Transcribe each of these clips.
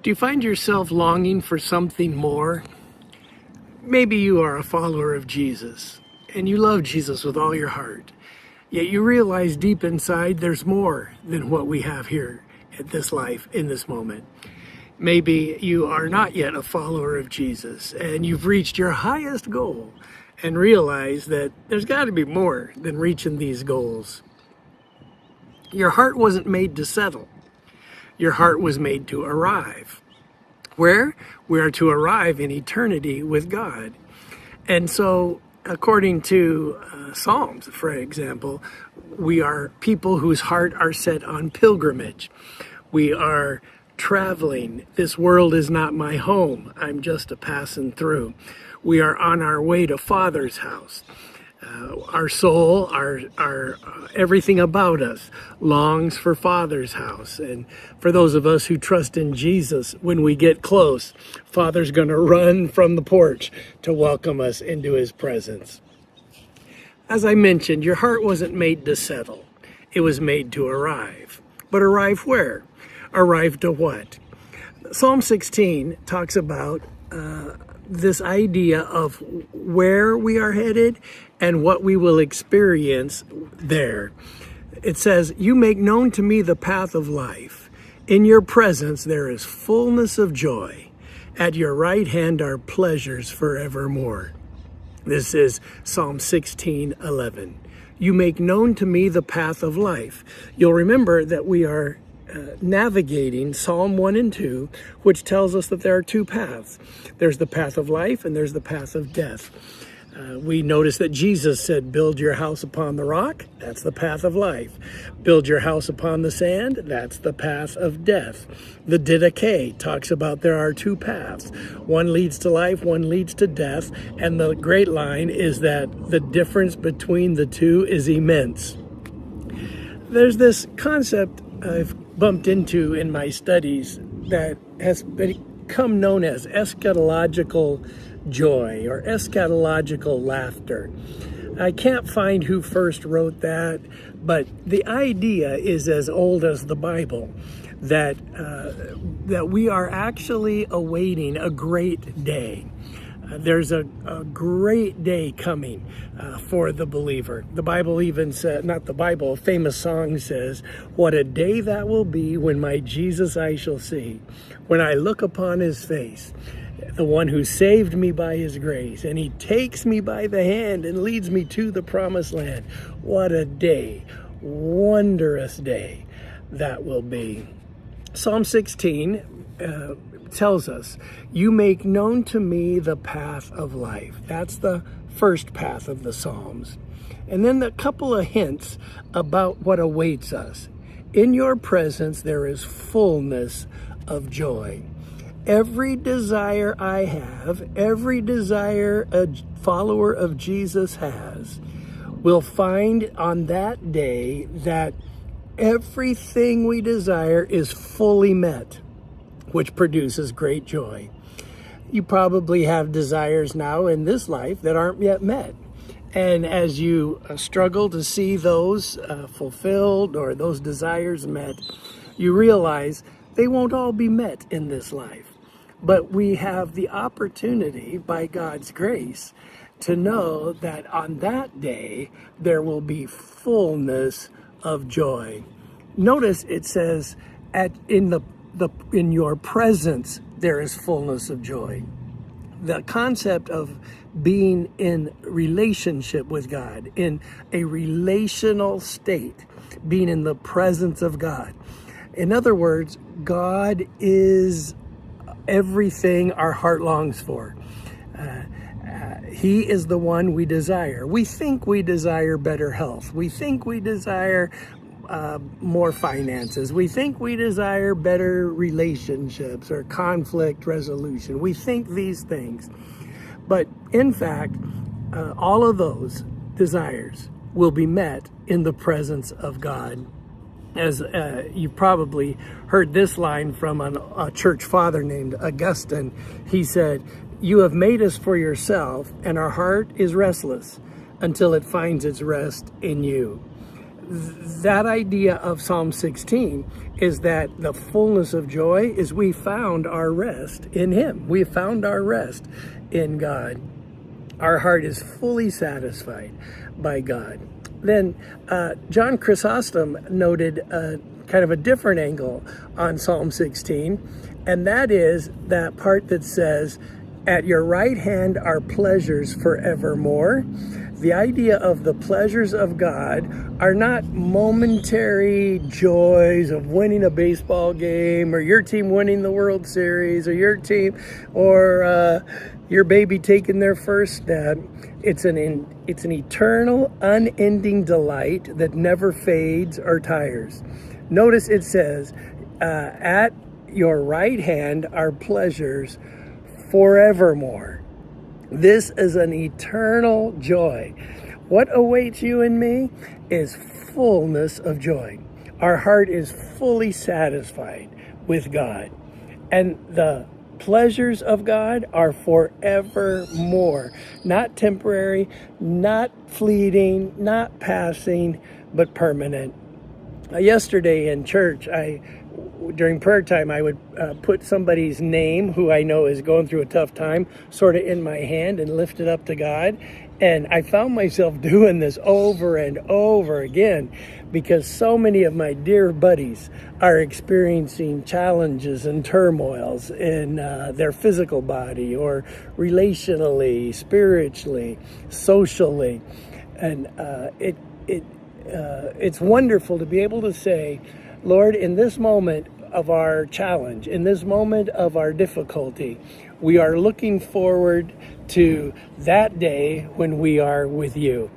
Do you find yourself longing for something more? Maybe you are a follower of Jesus and you love Jesus with all your heart, yet you realize deep inside there's more than what we have here at this life in this moment. Maybe you are not yet a follower of Jesus and you've reached your highest goal and realize that there's got to be more than reaching these goals. Your heart wasn't made to settle. Your heart was made to arrive. Where? We are to arrive in eternity with God. And so, according to Psalms, for example, we are people whose heart are set on pilgrimage. We are traveling. This world is not my home. I'm just a passing through. We are on our way to Father's house. Our soul, our everything about us longs for Father's house. And for those of us who trust in Jesus, when we get close, Father's going to run from the porch to welcome us into his presence. As I mentioned, your heart wasn't made to settle. It was made to arrive. But arrive where? Arrive to what? Psalm 16 talks about this idea of where we are headed and what we will experience there. It says, "You make known to me the path of life. In your presence there is fullness of joy. At your right hand are pleasures forevermore." This is Psalm 16:11. You make known to me the path of life. You'll remember that we are navigating Psalm 1 and 2, which tells us that there are two paths. There's the path of life and there's the path of death. We notice that Jesus said, build your house upon the rock. That's the path of life. Build your house upon the sand. That's the path of death. The Didache talks about there are two paths. One leads to life, one leads to death. And the great line is that the difference between the two is immense. There's this concept I've bumped into in my studies that has become known as eschatological joy or eschatological laughter. I can't find who first wrote that, but the idea is as old as the Bible, that we are actually awaiting a great day. There's a great day coming for the believer. The Bible even said, not the Bible, a famous song says, "What a day that will be when my Jesus I shall see, when I look upon his face, the one who saved me by his grace, and he takes me by the hand and leads me to the promised land." What a day, wondrous day that will be. Psalm 16 tells us, you make known to me the path of life. That's the first path of the Psalms. And then a couple of hints about what awaits us. In your presence there is fullness of joy. Every desire I have, every desire a follower of Jesus has, will find on that day that everything we desire is fully met, which produces great joy. You probably have desires now in this life that aren't yet met. And as you struggle to see those fulfilled or those desires met, you realize they won't all be met in this life. But we have the opportunity, by God's grace, to know that on that day, there will be fullness of joy. Notice it says, in your presence, there is fullness of joy. The concept of being in relationship with God, in a relational state, being in the presence of God. In other words, God is everything our heart longs for. He is the one we desire. We think we desire better health. We think we desire more finances. We think we desire better relationships or conflict resolution. We think these things. But in fact, all of those desires will be met in the presence of God. As you probably heard this line from a church father named Augustine. He said, "You have made us for yourself, and our heart is restless until it finds its rest in you." that idea of Psalm 16 is that the fullness of joy is we found our rest in Him. We found our rest in God. Our heart is fully satisfied by God. Then John Chrysostom noted kind of a different angle on Psalm 16, and that is that part that says, "At your right hand are pleasures forevermore." The idea of the pleasures of God are not momentary joys of winning a baseball game or your team winning the World Series or your team or your baby taking their first step. It's an eternal, unending delight that never fades or tires. Notice it says, "At your right hand are pleasures forevermore." This is an eternal joy. What awaits you and me is fullness of joy. Our heart is fully satisfied with God. And the pleasures of God are forevermore. Not temporary, not fleeting, not passing, but permanent. Yesterday in church, during prayer time, I would put somebody's name who I know is going through a tough time sort of in my hand and lift it up to God. And I found myself doing this over and over again because so many of my dear buddies are experiencing challenges and turmoils in their physical body or relationally, spiritually, socially. And it's wonderful to be able to say, Lord, in this moment of our challenge, in this moment of our difficulty, we are looking forward to that day when we are with you.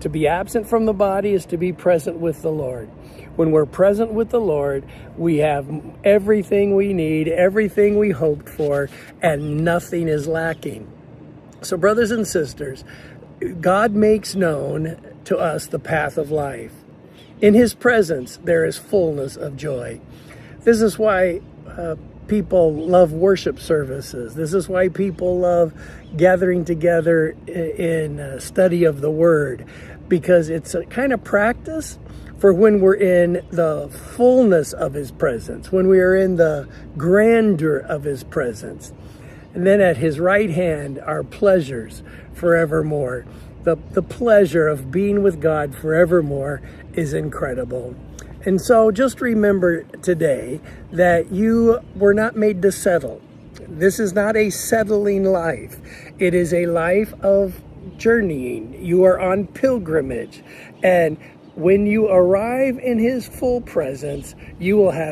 To be absent from the body is to be present with the Lord. When we're present with the Lord, we have everything we need, everything we hoped for, and nothing is lacking. So, brothers and sisters, God makes known to us the path of life. In His presence, there is fullness of joy. This is why people love worship services. This is why people love gathering together in study of the Word, because it's a kind of practice for when we're in the fullness of His presence, when we are in the grandeur of His presence. And then at His right hand are pleasures forevermore. The pleasure of being with God forevermore is incredible. And so just remember today that you were not made to settle. This is not a settling life. It is a life of journeying. You are on pilgrimage. And when you arrive in His full presence, you will have